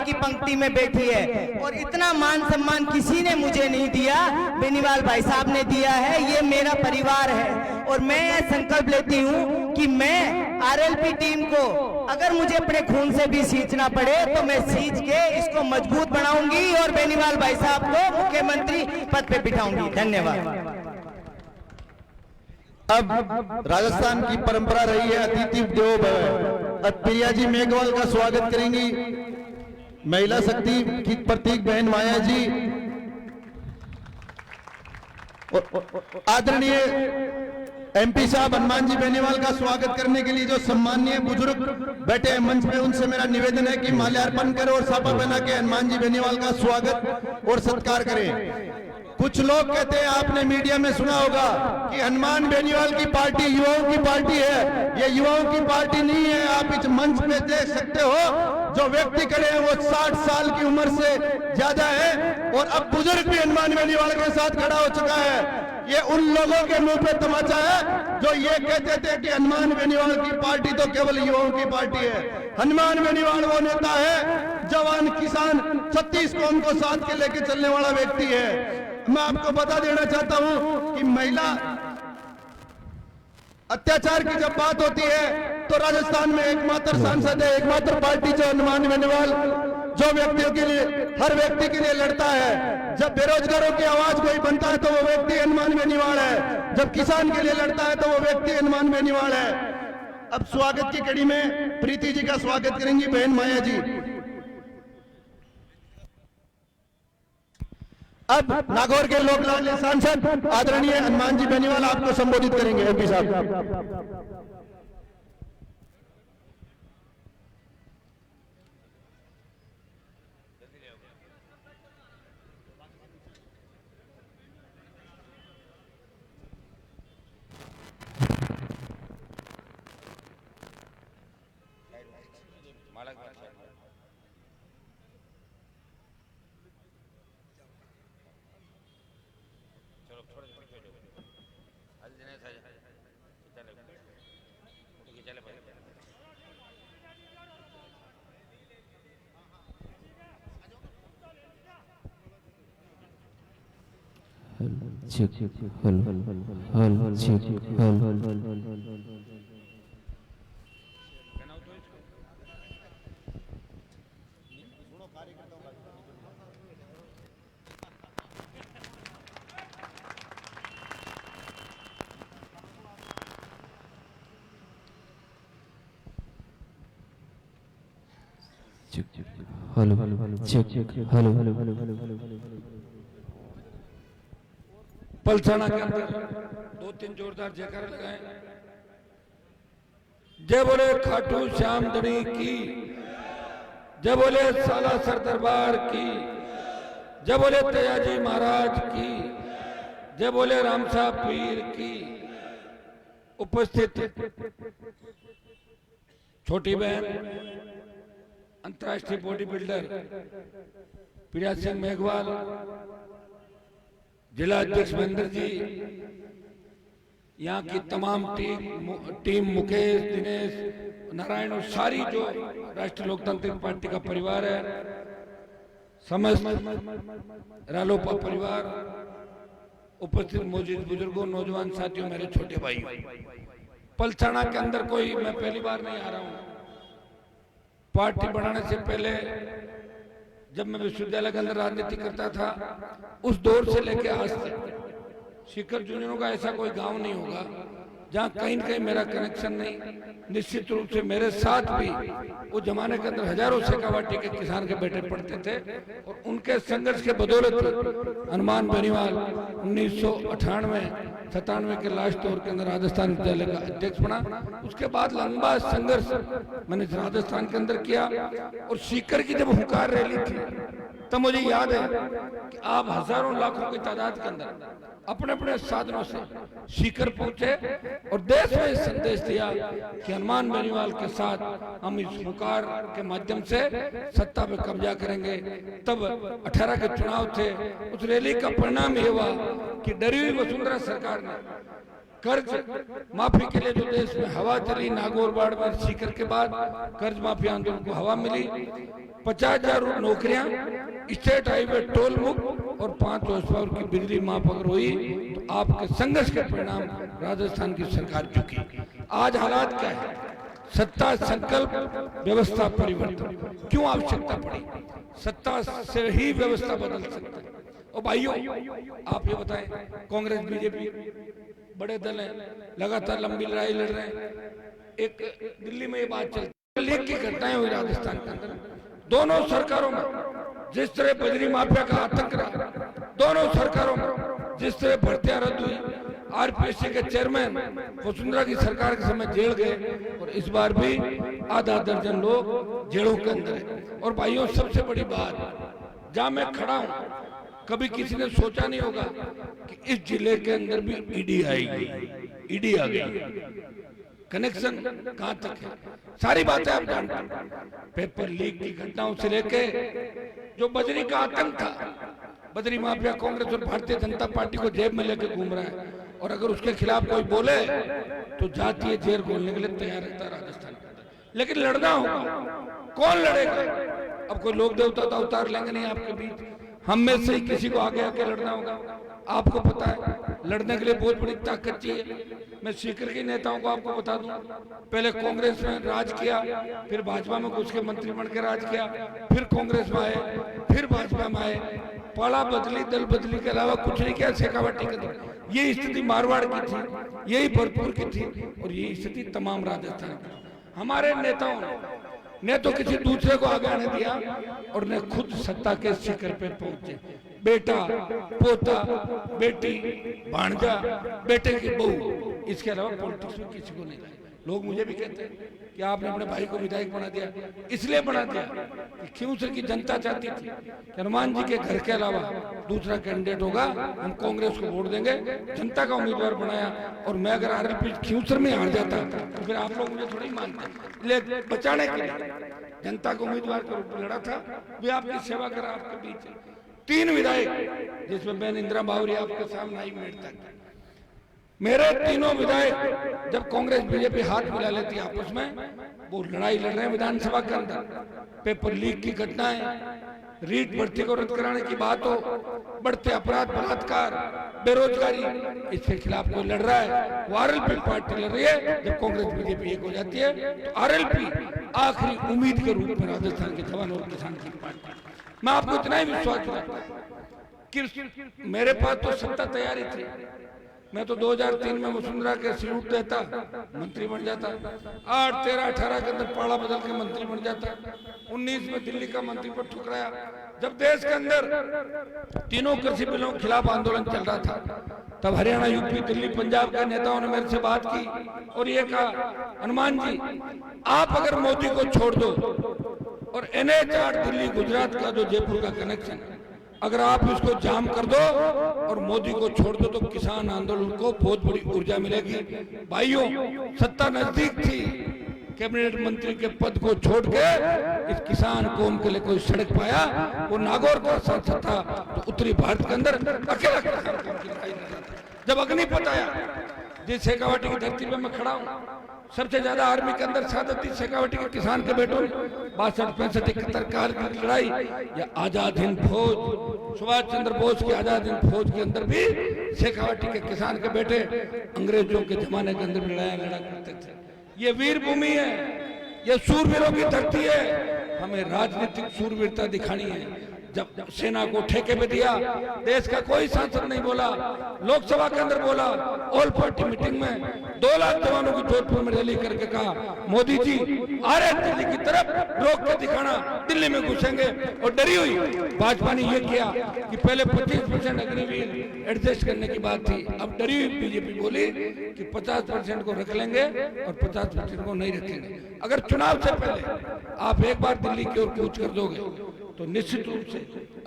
की पंक्ति में बैठी है और इतना मान सम्मान किसी ने मुझे नहीं दिया, बेनीवाल भाई साहब ने दिया है। ये मेरा परिवार है और मैं ये संकल्प लेती हूँ कि मैं आरएलपी टीम को अगर मुझे अपने खून से भी सींचना पड़े तो मैं सींच के इसको मजबूत बनाऊंगी और बेनीवाल भाई साहब को मुख्यमंत्री पद पे बिठाऊंगी। धन्यवाद। अब राजस्थान की परंपरा रही है अतिथि देवो भव। अब प्रिया जी मेघवाल का स्वागत करेंगी महिला शक्ति की प्रतीक बहन माया जी। आदरणीय एमपी साहब हनुमान जी बेनीवाल का स्वागत करने के लिए जो सम्माननीय बुजुर्ग बैठे हैं मंच पे, उनसे मेरा निवेदन है कि माल्यार्पण करें और साफा बना के हनुमान जी बेनीवाल का स्वागत और सत्कार करें। कुछ लोग कहते हैं, आपने मीडिया में सुना होगा कि हनुमान बेनीवाल की पार्टी युवाओं की पार्टी है। ये युवाओं की पार्टी नहीं है। आप इस मंच पे देख सकते हो जो व्यक्ति खड़े हैं वो 60 साल की उम्र से ज्यादा है और अब बुजुर्ग भी हनुमान बेनीवाल के साथ खड़ा हो चुका है। ये उन लोगों के मुंह पे तमाचा है जो ये कहते थे कि हनुमान बेनीवाल की पार्टी तो केवल युवाओं की पार्टी है। हनुमान बेनीवाल वो नेता है, जवान किसान 36 कौम को साथ के लेके चलने वाला व्यक्ति है। मैं आपको बता देना चाहता हूं कि महिला अत्याचार की जब बात होती है तो राजस्थान में एकमात्र सांसद है, एकमात्र पार्टी जो हनुमान बेनीवाल, जो व्यक्तियों के लिए, हर व्यक्ति के लिए लड़ता है। जब बेरोजगारों की आवाज कोई बनता है तो वो व्यक्ति हनुमान बेनीवाल है। जब किसान के लिए लड़ता है तो वो व्यक्ति हनुमान बेनीवाल है। अब स्वागत की कड़ी में प्रीति जी का स्वागत करेंगी बहन माया जी। अब नागौर के लोकलाडले सांसद आदरणीय हनुमान जी बेनीवाल आपको संबोधित करेंगे। एमपी साहब। पलसाना के अंदर 2-3 जोरदार जयकारे लगाएं। जय बोले खाटू श्याम धनी की, जय बोले सालासर दरबार की, जय बोले तयाजी महाराज की, जय बोले रामसा पीर की। उपस्थित छोटी बहन अंतर्राष्ट्रीय बॉडी बिल्डर प्रिया सिंह मेघवाल, जिला अध्यक्ष महेंद्र जी, यहाँ की तमाम टीम मुकेश, दिनेश, नारायण और सारी जो राष्ट्रीय लोकतांत्रिक पार्टी का परिवार है, समस्त रालोपा परिवार, उपस्थित मौजूद बुजुर्गों, नौजवान साथियों, मेरे छोटे भाई। पलसाना के अंदर कोई मैं पहली बार नहीं आ रहा हूँ। पार्टी बनाने से पहले जब मैं विश्वविद्यालय के अंदर राजनीति करता था, उस दौर से लेकर आज तक शिखर जूनियरों का ऐसा कोई गांव नहीं होगा जहां कहीं न कहीं मेरा कनेक्शन नहीं। निश्चित रूप से मेरे साथ भी उस जमाने के अंदर हजारों शेखावाटी के किसान के बेटे पढ़ते थे और उनके संघर्ष के बदौलत हनुमान बेनीवाल 1998-97 के लास्ट दौर के अंदर राजस्थान विद्यालय का अध्यक्ष बना। उसके बाद लंबा संघर्ष मैंने राजस्थान के अंदर किया और सीकर की जब हुंकार रैली थी तब मुझे याद है कि आप हजारों लाखों की तादाद के अंदर अपने अपने साधनों से सीकर पहुंचे और देश में संदेश दिया कि हनुमान बेनीवाल के साथ हम इस हुंकार के माध्यम से सत्ता पे कब्जा करेंगे। तब 18 के चुनाव थे, उस रैली का परिणाम ये हुआ कि डरी हुई वसुंधरा सरकार ने कर्ज माफी के लिए जो देश में हवा चली, नागौर बाढ़ में सीकर के बाद कर्ज माफी आंदोलन को हवा मिली, 50,000 नौकरियां, स्टेट हाईवे टोल मुक्त और 5 वर्ष पावर की बिजली माफ अगर हुई तो आपके संघर्ष के परिणाम राजस्थान की सरकार चुकी। आज हालात क्या है? सत्ता संकल्प व्यवस्था परिवर्तन क्यों आवश्यकता पड़ी? सत्ता से ही व्यवस्था बदल सकता है। और भाइयों आप ये बताएं, कांग्रेस बीजेपी बड़े दल हैं, लगातार लंबी लड़ाई लड़ रहे हैं। एक दिल्ली में ये बात चलती, लीक की घटनाएं हुई राजस्थान के अंदर, दोनों सरकारों में जिस तरह बजरी माफिया का आतंक रहा, दोनों सरकारों में जिस तरह भर्तियां रद्द हुई, आरपीएससी के चेयरमैन वसुंधरा की सरकार के समय जेल गए और इस बार भी आधा दर्जन लोग जेलों के अंदर है। और भाइयों सबसे बड़ी बात, जहां मैं खड़ा हूं कभी किसी ने सोचा नहीं होगा कि इस जिले के अंदर भी ईडी आएगी। ईडी आ गई। कनेक्शन कहां तक है? सारी बातें आप जानते हैं। पेपर लीक की घटनाओं से लेके जो बजरी का आतंक था, बजरी माफिया कांग्रेस और भारतीय जनता पार्टी को जेब में लेके घूम रहा है, और अगर उसके खिलाफ कोई बोले तो जातीय जेल खोलने के लिए तैयार रहता है राजस्थान के अंदर। लेकिन लड़ना होगा, कौन लड़ेगा? अब कोई लोक देवता तो अवतार लेंगे नहीं आपके बीच, हम में से ही किसी को आगे आके लड़ना होगा। आपको पता है लड़ने के लिए बहुत बड़ी ताकत चाहिए। मैं सीकर के नेताओं को आपको बता दूं, पहले कांग्रेस में राज किया, फिर भाजपा में घुस के मंत्री बन के राज किया, फिर कांग्रेस में आए, फिर भाजपा में आए, पाला बदली दल बदली के अलावा कुछ नहीं किया शेखावाटी के अंदर। यही स्थिति मारवाड़ की थी, यही भरतपुर की थी, और यही स्थिति तमाम राजस्थान की। हमारे नेताओं ने तो किसी दूसरे को आगे आने दिया और ने खुद सत्ता के शिखर पे पहुंचे। बेटा, पोता, बेटी, भांजा, बेटे की बहू, इसके अलावा पॉलिटिक्स में किसी को नहीं लाया। लोग मुझे भी कहते हैं कि आपने अपने भाई को विधायक बना दिया, इसलिए बना दिया कि खियूसर की जनता चाहती थी कि हनुमान जी के घर के अलावा दूसरा कैंडिडेट होगा, हम कांग्रेस को वोट देंगे, जनता का उम्मीदवार बनाया। और मैं अगर आरएलपी खियूसर में हार जाता तो फिर आप लोग मुझे थोड़ी मानते। ले बचाने के लिए जनता को उम्मीदवार के रूप में लड़ा था, वे आपकी सेवा करा आपके बीच। 3 विधायक, जिसमें बहन इंदिरा बावरी आपके सामने आई मिनट तक, मेरे तीनों विधायक जब कांग्रेस बीजेपी हाथ मिला लेती आपस में, वो लड़ाई लड़ रहे हैं विधानसभा के अंदर। पेपर लीक की घटनाएं, रीट भर्ती को रद्द कराने की बात हो, बढ़ते अपराध, बलात्कार, बेरोजगारी, इसके खिलाफ कोई लड़ रहा है, वो आरएलपी पार्टी लड़ रही है। जब कांग्रेस बीजेपी एक हो जाती है तो आरएलपी आखिरी उम्मीद के रूप में राजस्थान के जवान और किसान की पार्टी। मैं आपको इतना ही विश्वास दिलाता कि मेरे पास तो सत्ता तैयारी थी। मैं तो 2003 में वसुंधरा के सल्यूट देता, मंत्री बन जाता, 8, 13, 18 के अंदर पाड़ा बदल के मंत्री बन जाता, 19 में दिल्ली का मंत्री पर ठुकराया। जब देश के अंदर तीनों कृषि बिलों के खिलाफ आंदोलन चल रहा था, तब हरियाणा, यूपी, दिल्ली, पंजाब के नेताओं ने मेरे से बात की और ये कहा, हनुमान जी आप अगर मोदी को छोड़ दो और NH8 दिल्ली गुजरात का जो जयपुर का कनेक्शन, अगर आप इसको जाम कर दो और मोदी को छोड़ दो तो किसान आंदोलन को बहुत बड़ी ऊर्जा मिलेगी। भाइयों, सत्ता नजदीक थी, कैबिनेट मंत्री के पद को छोड़ के इस किसान कौम के लिए कोई सड़क पाया, वो नागौर का सांसद था, तो उत्तरी भारत के अंदर अकेला किसान कौम की लड़ाई लड़ रहा था। जब अग्निपथ आया, जिस शेखावाटी की धरती पे मैं खड़ा हूँ, सबसे ज्यादा आर्मी के अंदर शहादत थी शेखावाटी के किसान के बेटों ने। 62, 65, 71 काल की लड़ाई या आजाद हिंद फौज, सुभाष चंद्र बोस की आजाद हिंद फौज के अंदर भी शेखावाटी के किसान के बेटे अंग्रेजों के जमाने के अंदर लड़ाई लड़ा करते थे। ये वीर भूमि है, ये सूरवीरों की धरती है। हमें राजनीतिक सूरवीरता दिखानी है। जब सेना को ठेके पे दिया, देश का कोई सांसद नहीं बोला, लोकसभा के अंदर बोला, ऑल पार्टी मीटिंग में 2 लाख जवानों की जोधपुर में रैली करके कहा, मोदी जी आ रहे दिल्ली की तरफ, रोक के दिखाना, दिल्ली में घुसेंगे। और डरी हुई भाजपा ने यह किया कि पहले 25% अग्निवीर एडजस्ट करने की बात थी, अब डरी हुई बीजेपी बोली कि 50% को रख लेंगे और 50% को नहीं रखेंगे। अगर चुनाव से पहले आप एक बार दिल्ली की ओर कूच कर दोगे तो निश्चित रूप से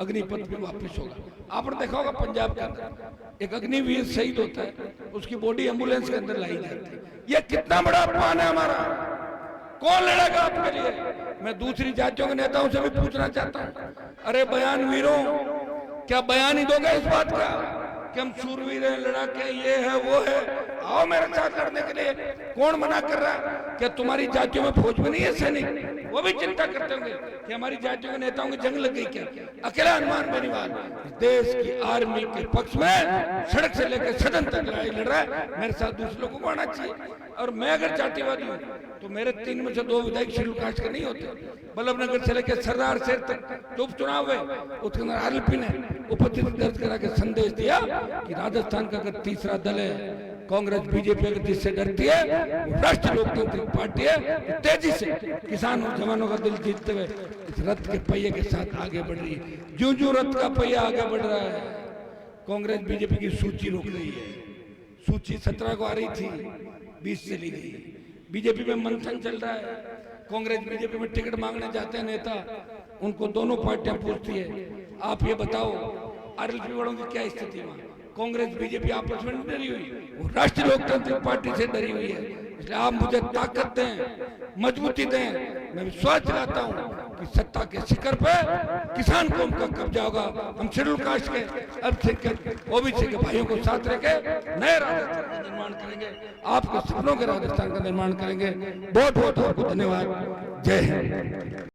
अग्निपथ भी वापस होगा। आपने देखा होगा पंजाब के अंदर एक अग्निवीर शहीद होता है, उसकी बॉडी एम्बुलेंस के अंदर लाई जाती है। ये कितना बड़ा अपमान है हमारा। कौन लड़ेगा आपके लिए? मैं दूसरी जातियों के नेताओं से भी पूछना चाहता हूँ, अरे बयान वीरों, क्या बयान ही दोगे इस बात का कि हम सूरवीर हैं, लड़ाके, ये है वो है? आओ मेरे साथ लड़ने के लिए। कौन मना कर रहा है? क्या तुम्हारी जातियों में फौज में नहीं है सैनिक? वो भी चिंता करते होंगे कि हमारी जातियों के नेताओं की जंग लग गई क्या? अकेला हनुमान बेनीवाल देश की आर्मी के पक्ष में सड़क से लेकर सदन तक लड़ाई लड़ रहा है। मेरे साथ दूसरे लोगों को आना चाहिए। और मैं अगर जातिवादी हूँ तो मेरे 3 में से 2 विधायक शेड्यूल कास्ट के नहीं होते। बल्लभनगर से लेकर सरदार शहर तक जो उपचुनाव है उसके अंदर आरएलपी ने उपस्थिति दर्ज करा के संदेश दिया कि राजस्थान का अगर तीसरा दल है कांग्रेस बीजेपी अगर जिससे डरती है वो राष्ट्रीय लोकतांत्रिक पार्टी है, तो तेजी से किसान और जवानों का दिल जीतते हुए इस रथ के पहिए के साथ आगे बढ़ रही है। जो जो रथ का पहिया आगे बढ़ रहा है कांग्रेस बीजेपी की सूची रोक रही है। सूची 17 को आ रही थी, 20 चली गई। बीजेपी में मंथन चल रहा है। कांग्रेस बीजेपी में टिकट मांगने जाते हैं नेता, उनको दोनों पार्टियां पूछती है आप ये बताओ आरएलपी वालों की क्या स्थिति है? कांग्रेस बीजेपी आपस में डरी हुई, वो राष्ट्रीय लोकतांत्रिक पार्टी से डरी हुई है। इसलिए आप मुझे ताकत दें, मजबूती दें। मैं विश्वास दिलाता हूं कि सत्ता के शिखर पे किसान कौम का कब्जा होगा। हम शेड्यूल कास्ट के अल्पसंख्यक ओबीसी के भाइयों को साथ रखे नए राजस्थान का निर्माण करेंगे, आपके सपनों के राजस्थान का निर्माण करेंगे। बहुत बहुत आपको धन्यवाद। जय हिंद।